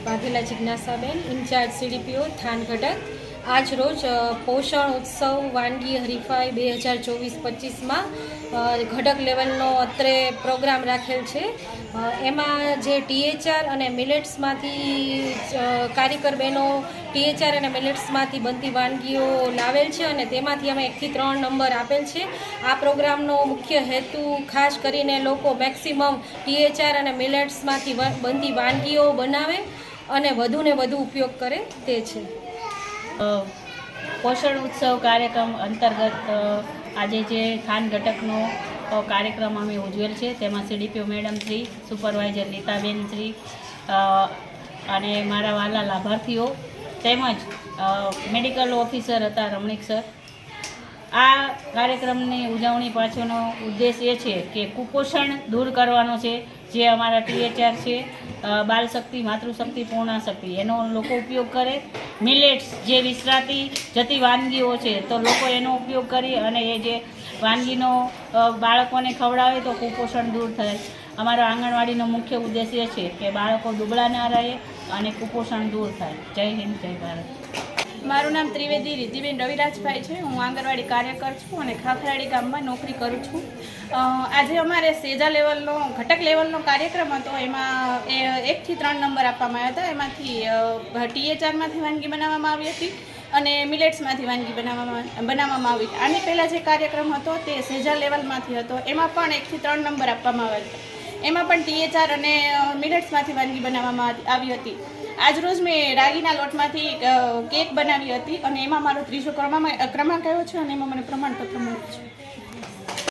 Vaghela જિજ્ઞાસાબેન, in charge CDPO than ઘટક। આજ રોજ પોષણ ઉત્સવ વાનગી હરીફાઈ 2024-25માં ઘટક લેવલનો અત્રે પ્રોગ્રામ રાખેલ છે। એમાં જે THR અને મિલેટ્સમાંથી કારીગર બહેનો THR અને મિલેટ્સમાંથી બનતી વાનગીઓ લાવેલ છે અને તેમાંથી અમે 1 થી 3 નંબર આપેલ છે। આ પ્રોગ્રામનો મુખ્ય હેતુ ખાસ કરીને લોકો મેક્સિમમ THR અને મિલેટ્સમાંથી બનતી વાનગીઓ બનાવે અને વધુને વધુ ઉપયોગ કરે તે છે। પોષણ ઉત્સવ કાર્યક્રમ અંતર્ગત આજે જે થાન ઘટકનો કાર્યક્રમ અમે ઉજવેલ છે તેમાં CDPO madam Shri, supervisor Nitaben Shri અને મારા વાલા લાભાર્થીઓ તેમજ મેડિકલ ઓફિસર હતા રમણીક સર। આ કાર્યક્રમની ઉજવણી પાછળનો ઉદ્દેશ એ છે કે કુપોષણ દૂર કરવાનો છે। જે અમારા THR છે, બાલશક્તિ, માતૃશક્તિ, પૂર્ણાશક્તિ એનો લોકો ઉપયોગ કરે। મિલેટ્સ જે વિસરાતી જતી વાનગીઓ છે તો લોકો એનો ઉપયોગ કરી અને એ જે વાનગીનો બાળકોને ખવડાવે તો કુપોષણ દૂર થાય। અમારો આંગણવાડીનો મુખ્ય ઉદ્દેશ એ છે કે બાળકો દુબળા ના રહે અને કુપોષણ દૂર થાય। જય હિન્દ, જય ભારત। મારું નામ ત્રિવેદી રિદ્ધિબેન રવિરાજભાઈ છે। હું આંગણવાડી કાર્યકર છું અને ખાખરાડી ગામમાં નોકરી કરું છું। આજે અમારે સેજા લેવલનો ઘટક લેવલનો કાર્યક્રમ હતો। એમાં 1 થી 3 નંબર આપવામાં આવ્યા હતા। એમાંથી THRમાંથી વાનગી બનાવવામાં આવી હતી અને મિલેટ્સમાંથી વાનગી બનાવવામાં આવી હતી। આની પહેલાં જે કાર્યક્રમ હતો તે સેજા લેવલમાંથી હતો। એમાં પણ 1 થી 3 નંબર આપવામાં આવ્યા હતા। એમાં પણ THR અને મિલેટ્સમાંથી વાનગી બનાવવામાં આવી હતી। આજરોજ મેં રાગીના લોટમાંથી કેક બનાવી હતી અને એમાં મારો 3જો ક્રમાંક આવ્યો છે અને એમાં મને પ્રમાણપત્ર મળ્યું છે।